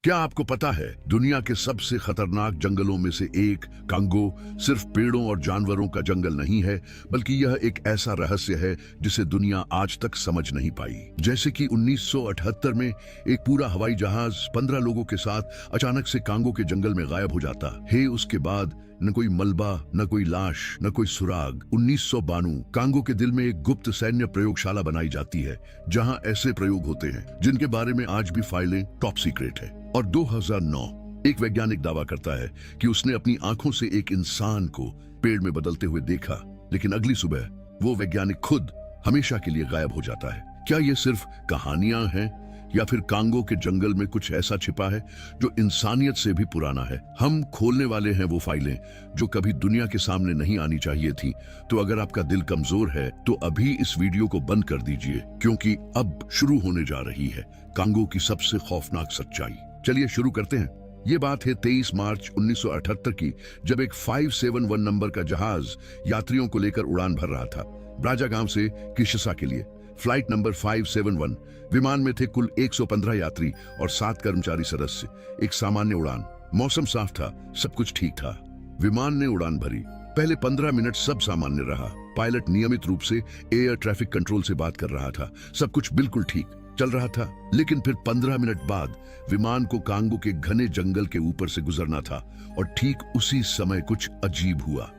क्या आपको पता है दुनिया के सबसे खतरनाक जंगलों में से एक कांगो सिर्फ पेड़ों और जानवरों का जंगल नहीं है, बल्कि यह एक ऐसा रहस्य है जिसे दुनिया आज तक समझ नहीं पाई। जैसे कि 1978 में एक पूरा हवाई जहाज 15 लोगों के साथ अचानक से कांगो के जंगल में गायब हो जाता है। उसके बाद न कोई मलबा, न कोई लाश, न कोई सुराग। 1992 कांगो के दिल में एक गुप्त सैन्य प्रयोगशाला बनाई जाती है, जहां ऐसे प्रयोग होते हैं जिनके बारे में आज भी फाइलें टॉप सीक्रेट है। और 2009 एक वैज्ञानिक दावा करता है कि उसने अपनी आंखों से एक इंसान को पेड़ में बदलते हुए देखा, लेकिन अगली सुबह वो वैज्ञानिक खुद हमेशा के लिए गायब हो जाता है। क्या ये सिर्फ कहानियां हैं या फिर कांगो के जंगल में कुछ ऐसा छिपा है जो इंसानियत से भी पुराना है? हम खोलने वाले हैं वो फाइलें जो कभी दुनिया के सामने नहीं आनी चाहिए थी। तो अगर आपका दिल कमजोर है तो अभी इस वीडियो को बंद कर दीजिए, क्योंकि अब शुरू होने जा रही है कांगो की सबसे खौफनाक सच्चाई। चलिए शुरू करते हैं। ये बात है 23 मार्च 1978 की, जब एक 571 नंबर का जहाज यात्रियों को लेकर उड़ान भर रहा था ब्राजा गांव से किशसा के लिए। फ्लाइट नंबर 571 विमान में थे कुल 115 यात्री और 7 कर्मचारी सदस्य। एक सामान्य उड़ान, मौसम साफ था, सब कुछ ठीक था। विमान ने उड़ान भरी। पहले 15 मिनट सब सामान्य रहा। पायलट नियमित रूप से एयर ट्रैफिक कंट्रोल से बात कर रहा था, सब कुछ बिल्कुल ठीक चल रहा था। लेकिन फिर 15 मिनट बाद विमान को कांगो के घने जंगल के ऊपर से गुजरना था, और ठीक उसी समय कुछ अजीब हुआ।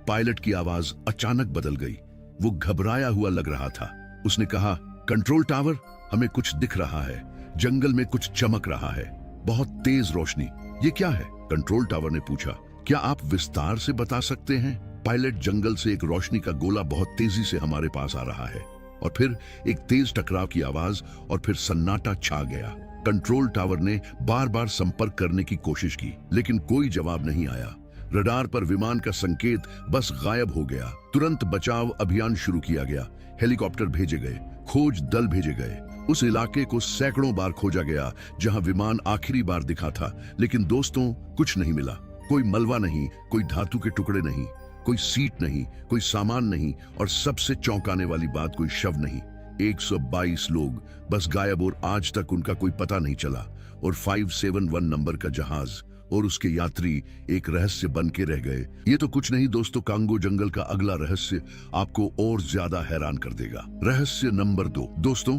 पायलट की आवाज अचानक बदल गई। वो घबराया हुआ लग रहा था। उसने कहा, कंट्रोल टावर, हमें कुछ दिख रहा है, जंगल में कुछ चमक रहा है, बहुत तेज रोशनी। ये क्या है? कंट्रोल टावर ने पूछा। क्या आप विस्तार से बता सकते हैं? पायलट, जंगल से एक रोशनी का गोला बहुत तेजी से हमारे पास आ रहा है। और फिर एक तेज टकराव की आवाज, और फिर सन्नाटा छा गया। कंट्रोल टावर ने बार बार संपर्क करने की कोशिश की, लेकिन कोई जवाब नहीं आया। रडार पर विमान का संकेत बस गायब हो गया। तुरंत बचाव अभियान शुरू किया गया। हेलीकॉप्टर भेजे गए, खोज दल भेजे गए। उस इलाके को सैकड़ों बार खोजा गया जहां विमान आखिरी बार दिखा था, लेकिन दोस्तों, कुछ नहीं मिला। कोई मलबा नहीं, कोई धातु के टुकड़े नहीं, कोई सीट नहीं, कोई सामान नहीं, और सबसे चौंकाने वाली बात, कोई शव नहीं। 122 लोग बस गायब, और आज तक उनका कोई पता नहीं चला। और 571 नंबर का जहाज और उसके यात्री एक रहस्य बन के रह गए। ये तो कुछ नहीं दोस्तों, कांगो जंगल का अगला रहस्य आपको और ज्यादा हैरान कर देगा। रहस्य नंबर 2। दोस्तों,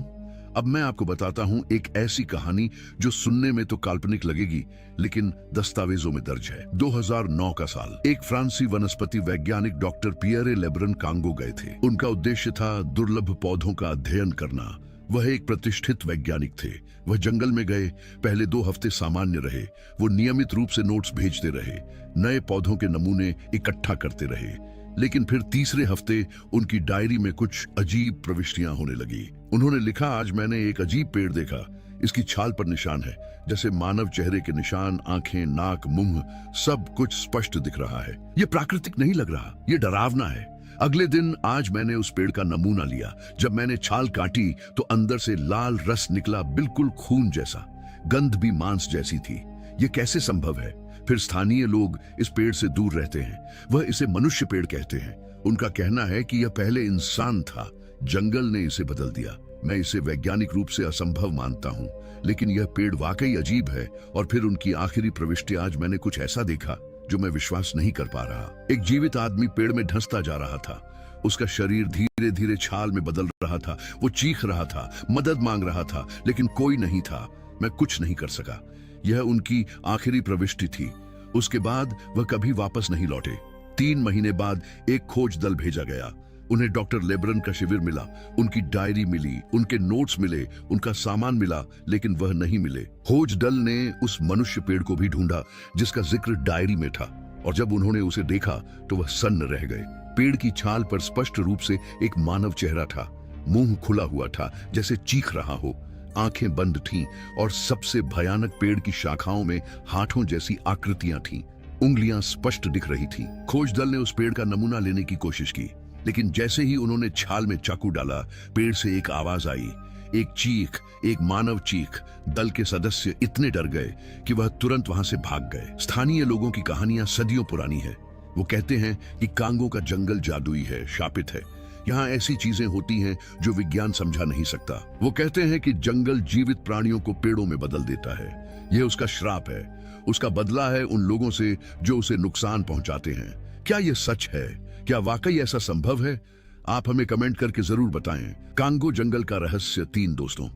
अब मैं आपको बताता हूं एक ऐसी कहानी जो सुनने में तो काल्पनिक लगेगी, लेकिन दस्तावेजों में दर्ज है। 2009 का साल। एक फ्रांसीसी वनस्पति वैज्ञानिक डॉक्टर पियरे लेब्रन कांगो गए थे। उनका उद्देश्य था दुर्लभ पौधों का अध्ययन करना। वह एक प्रतिष्ठित वैज्ञानिक थे। वह जंगल में गए। पहले 2 हफ्ते सामान्य रहे। वो नियमित रूप से नोट्स भेजते रहे, नए पौधों के नमूने इकट्ठा करते रहे। लेकिन फिर तीसरे हफ्ते उनकी डायरी में कुछ अजीब प्रविष्टियां होने लगी। उन्होंने लिखा, आज मैंने एक अजीब पेड़ देखा। इसकी छाल पर निशान है, जैसे मानव चेहरे के निशान। आंखें, नाक, मुंह, सब कुछ स्पष्ट दिख रहा है। ये प्राकृतिक नहीं लग रहा, ये डरावना है। अगले दिन, आज मैंने उस पेड़ का नमूना लिया। जब मैंने छाल काटी तो अंदर से लाल रस निकला, बिल्कुल खून जैसा। गंध भी मांस जैसी थी। ये कैसे संभव है? फिर स्थानीय लोग इस पेड़ से दूर रहते हैं। वह इसे मनुष्य पेड़ कहते हैं। उनका कहना है कि यह पहले इंसान था, जंगल ने इसे बदल दिया। मैं इसे वैज्ञानिक रूप से असंभव मानता हूं, लेकिन यह पेड़ वाकई अजीब है। और फिर उनकी आखिरी प्रविष्टि, आज मैंने कुछ ऐसा देखा जो मैं विश्वास नहीं कर पा रहा। एक जीवित आदमी पेड़ में धंसता जा रहा था। उसका शरीर धीरे धीरे छाल में बदल रहा था। वो चीख रहा था, मदद मांग रहा था, लेकिन कोई नहीं था। मैं कुछ नहीं कर सका। यह उनकी आखिरी प्रविष्टि थी। उसके बाद वह कभी वापस नहीं लौटे। 3 महीने बाद एक खोज दल भेजा गया। उन्हें डॉक्टर लेब्रन का शिविर मिला, उनकी डायरी मिली, उनके नोट्स मिले, उनका सामान मिला, लेकिन वह नहीं मिले। खोज दल ने उस मनुष्य पेड़ को भी ढूंढा जिसका जिक्र डायरी में था, और जब उन्होंने उसे देखा तो वह सन्न रह गए। पेड़ की छाल पर स्पष्ट रूप से एक मानव चेहरा था। मुंह खुला हुआ था, जैसे चीख रहा हो। आंखें बंद थीं, और सबसे भयानक, पेड़ की शाखाओं में हाथों जैसी आकृतियां थीं। उंगलियां स्पष्ट दिख रही थीं। खोज दल ने उस पेड़ का नमूना लेने की कोशिश की, लेकिन जैसे ही उन्होंने छाल में चाकू डाला, पेड़ से एक आवाज आई, एक चीख, एक मानव चीख। दल के सदस्य इतने डर गए कि वह तुरंत वहां से भाग गए। स्थानीय लोगों की कहानियां सदियों पुरानी है। वो कहते हैं कि कांगो का जंगल जादुई है, शापित है। यहाँ ऐसी चीजें होती हैं जो विज्ञान समझा नहीं सकता। वो कहते हैं कि जंगल जीवित प्राणियों को पेड़ों में बदल देता है, यह उसका श्राप है, उसका बदला है उन लोगों से जो उसे नुकसान पहुंचाते हैं। क्या यह सच है? क्या वाकई ऐसा संभव है? आप हमें कमेंट करके जरूर बताएं। कांगो जंगल का रहस्य 3 दोस्तों।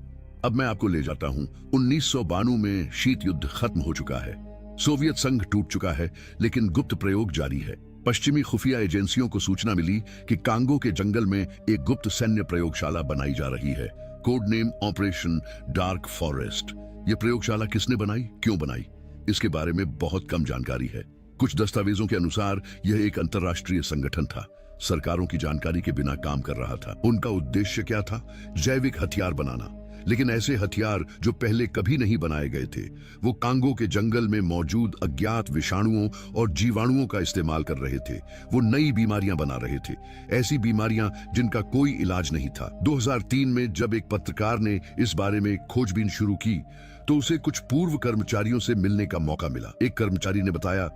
अब मैं आपको ले जाता हूं 1992 में शीत युद्ध खत्म हो चुका है, सोवियत संघ टूट चुका है, लेकिन गुप्त प्रयोग जारी है। पश्चिमी खुफिया एजेंसियों को सूचना मिली कि कांगो के जंगल में एक गुप्त सैन्य प्रयोगशाला बनाई जा रही है, code name operation dark forest. यह प्रयोगशाला किसने बनाई, क्यों बनाई, इसके बारे में बहुत कम जानकारी है। कुछ दस्तावेजों के अनुसार यह एक अंतर्राष्ट्रीय संगठन था, सरकारों की जानकारी के बिना काम कर रहा था। उनका उद्देश्य क्या था? जैविक हथियार बनाना, लेकिन ऐसे हथियार जो पहले कभी नहीं बनाए गए थे। वो कांगो के जंगल में मौजूद अज्ञात विषाणुओं और जीवाणुओं का इस्तेमाल कर रहे थे। वो नई बीमारियां बना रहे थे, ऐसी बीमारियां जिनका कोई इलाज नहीं था। 2003 में जब एक पत्रकार ने इस बारे में खोजबीन शुरू की तो उसे कुछ पूर्व कर्मचारियों से मिलने का मौका मिला। एक कर्मचारी ने बताया,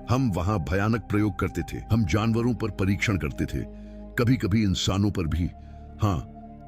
हम वहां भयानक प्रयोग करते थे, हम जानवरों पर परीक्षण करते थे, कभी कभी इंसानों पर भी। हाँ,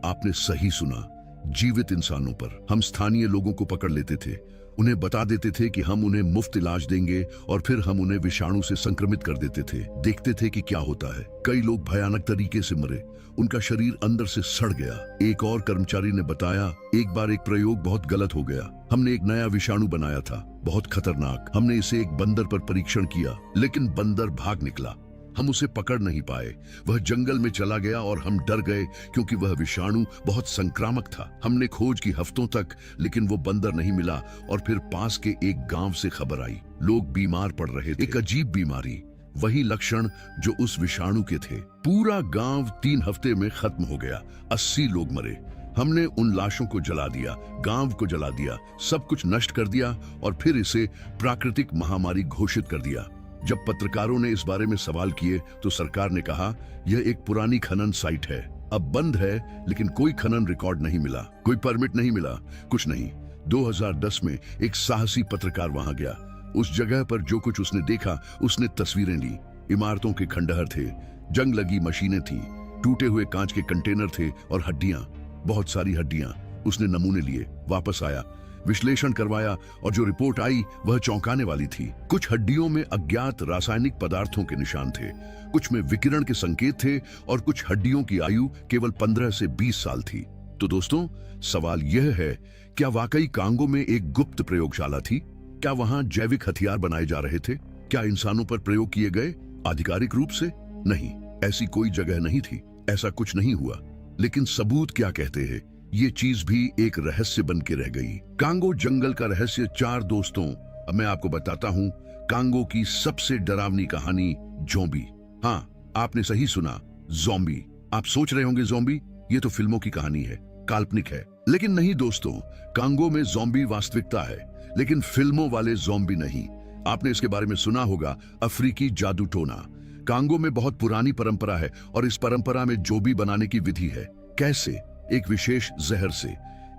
आपने सही सुना, जीवित इंसानों पर। हम स्थानीय लोगों को पकड़ लेते थे, उन्हें बता देते थे कि हम उन्हें मुफ्त इलाज देंगे और फिर हम उन्हें विषाणु से संक्रमित कर देते थे। देखते थे कि क्या होता है। कई लोग भयानक तरीके से मरे, उनका शरीर अंदर से सड़ गया। एक और कर्मचारी ने बताया, एक बार एक प्रयोग बहुत गलत हो गया। हमने एक नया विषाणु बनाया था, बहुत खतरनाक। हमने इसे एक बंदर पर परीक्षण किया, लेकिन बंदर भाग निकला। हम उसे पकड़ नहीं पाए, वह जंगल में चला गया और हम डर गए क्योंकि वह विषाणु बहुत संक्रामक था। हमने खोज की हफ्तों तक, लेकिन वो बंदर नहीं मिला। और फिर पास के एक गांव से खबर आई, लोग बीमार पड़ रहे थे, एक अजीब बीमारी, वही लक्षण जो उस विषाणु के थे। पूरा गांव 3 हफ्ते में खत्म हो गया, 80 लोग मरे। हमने उन लाशों को जला दिया, गांव को जला दिया, सब कुछ नष्ट कर दिया और फिर इसे प्राकृतिक महामारी घोषित कर दिया। जब पत्रकारों ने इस बारे में सवाल किए तो सरकार ने कहा, यह एक पुरानी खनन साइट है, अब बंद है, लेकिन कोई खनन रिकॉर्ड नहीं मिला, कोई परमिट नहीं मिला, कुछ नहीं। 2010 में एक साहसी पत्रकार वहां गया। उस जगह पर जो कुछ उसने देखा, उसने तस्वीरें ली। इमारतों के खंडहर थे, जंग लगी मशीनें थी, टूटे हुए कांच के कंटेनर थे और हड्डियां, बहुत सारी हड्डियां। उसने नमूने लिए, वापस आया, विश्लेषण करवाया और जो रिपोर्ट आई वह चौंकाने वाली थी। कुछ हड्डियों में अज्ञात रासायनिक पदार्थों के निशान थे, कुछ में विकिरण के संकेत थे और कुछ हड्डियों की आयु केवल 15 से 20 साल थी। तो दोस्तों, सवाल यह है, क्या वाकई कांगो में एक गुप्त प्रयोगशाला थी? क्या वहां जैविक हथियार बनाए जा रहे थे? क्या इंसानों पर प्रयोग किए गए आधिकारिक रूप से? नहीं, ऐसी कोई जगह नहीं थी, ऐसा कुछ नहीं हुआ। लेकिन सबूत क्या कहते हैं? ये चीज भी एक रहस्य बन के रह गई। कांगो जंगल का रहस्य 4 दोस्तों। अब मैं आपको बताता हूँ कांगो की सबसे डरावनी कहानी, ज़ॉम्बी। हाँ, आपने सही सुना, ज़ॉम्बी। आप सोच रहे होंगे ज़ॉम्बी, ये तो फिल्मों की कहानी है, काल्पनिक है। लेकिन नहीं दोस्तों, कांगो में ज़ॉम्बी वास्तविकता है, लेकिन फिल्मों वाले ज़ॉम्बी नहीं। आपने इसके बारे में सुना होगा, अफ्रीकी जादू टोना। कांगो में बहुत पुरानी परंपरा है और इस परंपरा में जोबी बनाने की विधि है। कैसे? एक विशेष जहर से।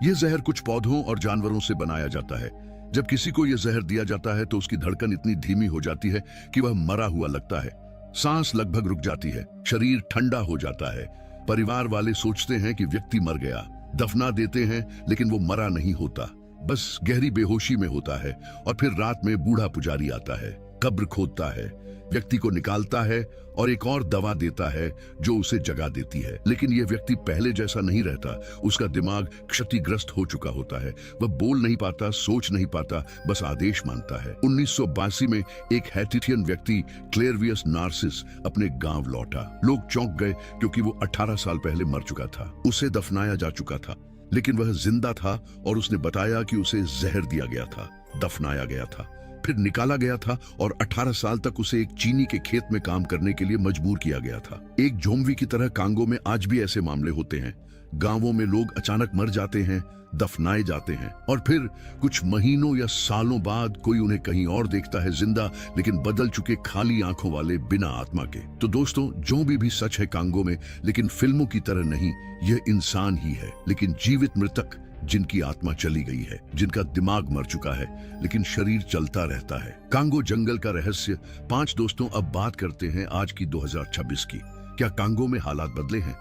यह जहर कुछ पौधों और जानवरों से बनाया जाता है। जब किसी को यह जहर दिया जाता है तो उसकी धड़कन इतनी धीमी हो जाती है कि वह मरा हुआ लगता है, सांस लगभग रुक जाती है, शरीर ठंडा हो जाता है। परिवार वाले सोचते हैं कि व्यक्ति मर गया, दफना देते हैं, लेकिन वो मरा नहीं होता, बस गहरी बेहोशी में होता है। और फिर रात में बूढ़ा पुजारी आता है, कब्र खोदता है, व्यक्ति को निकालता है और एक और दवा देता है जो उसे जगा देती है। लेकिन यह व्यक्ति पहले जैसा नहीं रहता, उसका दिमाग क्षतिग्रस्त हो चुका होता है, वह बोल नहीं पाता, सोच नहीं पाता, बस आदेश मानता है। 1982 में एक हैटिटियन व्यक्ति क्लेरवियस नार्सिस अपने गांव लौटा। लोग चौंक गए क्योंकि वो 18 साल पहले मर चुका था, उसे दफनाया जा चुका था, लेकिन वह जिंदा था और उसने बताया कि उसे जहर दिया गया था, दफनाया गया था, फिर निकाला गया था और 18 साल तक उसे एक चीनी के खेत में काम करने के लिए मजबूर किया गया था। एक ज़ॉम्बी की तरह कांगो में आज भी ऐसे मामले होते हैं। गांवों में लोग अचानक मर जाते हैं, दफनाए जाते हैं और फिर कुछ महीनों या सालों बाद कोई उन्हें कहीं और देखता है, जिंदा लेकिन बदल चुके, खाली आंखों वाले, बिना आत्मा के। तो दोस्तों, ज़ॉम्बी भी सच है कांगो में, लेकिन फिल्मों की तरह नहीं। यह इंसान ही है, लेकिन जीवित मृतक जिनकी आत्मा चली गई है, जिनका दिमाग मर चुका है लेकिन शरीर चलता रहता है। कांगो जंगल का रहस्य। 5 दोस्तों, अब बात करते हैं आज की 2026 की। क्या कांगो में हालात बदले हैं?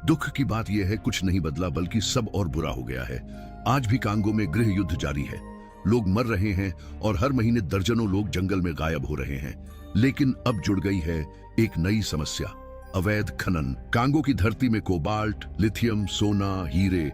दुख की बात यह है, कुछ नहीं बदला, बल्कि सब और बुरा हो गया है। आज भी कांगो में गृह युद्ध जारी है। लोग मर रहे हैं और हर महीने दर्जनों लोग जंगल में गायब हो रहे हैं। लेकिन अब जुड़ गई है एक नई समस्या, अवैध खनन। कांगो की धरती में कोबाल्ट, लिथियम, सोना, हीरे,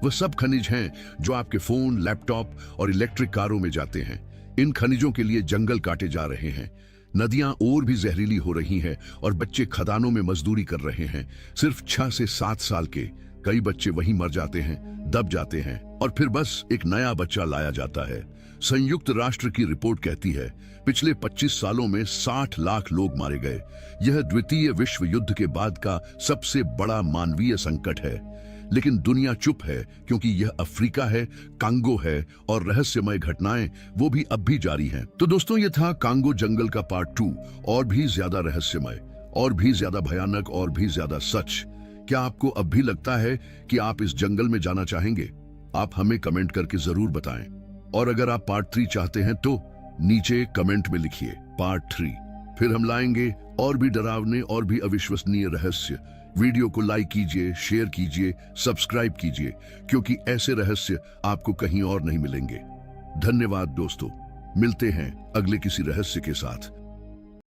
वह सब खनिज हैं जो आपके फोन, लैपटॉप और इलेक्ट्रिक कारों में जाते हैं। इन खनिजों के लिए जंगल काटे जा रहे हैं, नदियां और भी जहरीली हो रही हैं और बच्चे खदानों में मजदूरी कर रहे हैं। सिर्फ 6 से 7 साल के कई बच्चे वहीं मर जाते हैं, दब जाते हैं और फिर बस एक नया बच्चा लाया जाता है। संयुक्त राष्ट्र की रिपोर्ट कहती है पिछले 25 सालों में 60 लाख लोग मारे गए। यह द्वितीय विश्व युद्ध के बाद का सबसे बड़ा मानवीय संकट है। लेकिन दुनिया चुप है क्योंकि यह अफ्रीका है, कांगो है और रहस्यमय घटनाएं वो भी अब भी जारी हैं। तो दोस्तों, ये था कांगो जंगल का पार्ट 2, और भी ज्यादा रहस्यमय, और भी ज्यादा भयानक, और भी ज्यादा सच। क्या आपको अब भी लगता है कि आप इस जंगल में जाना चाहेंगे? आप हमें कमेंट करके जरूर बताएं। और अगर आप पार्ट 3 चाहते हैं तो नीचे कमेंट में लिखिए पार्ट 3। फिर हम लाएंगे और भी डरावने और भी अविश्वसनीय रहस्य। वीडियो को लाइक कीजिए, शेयर कीजिए, सब्सक्राइब कीजिए, क्योंकि ऐसे रहस्य आपको कहीं और नहीं मिलेंगे। धन्यवाद दोस्तों, मिलते हैं अगले किसी रहस्य के साथ।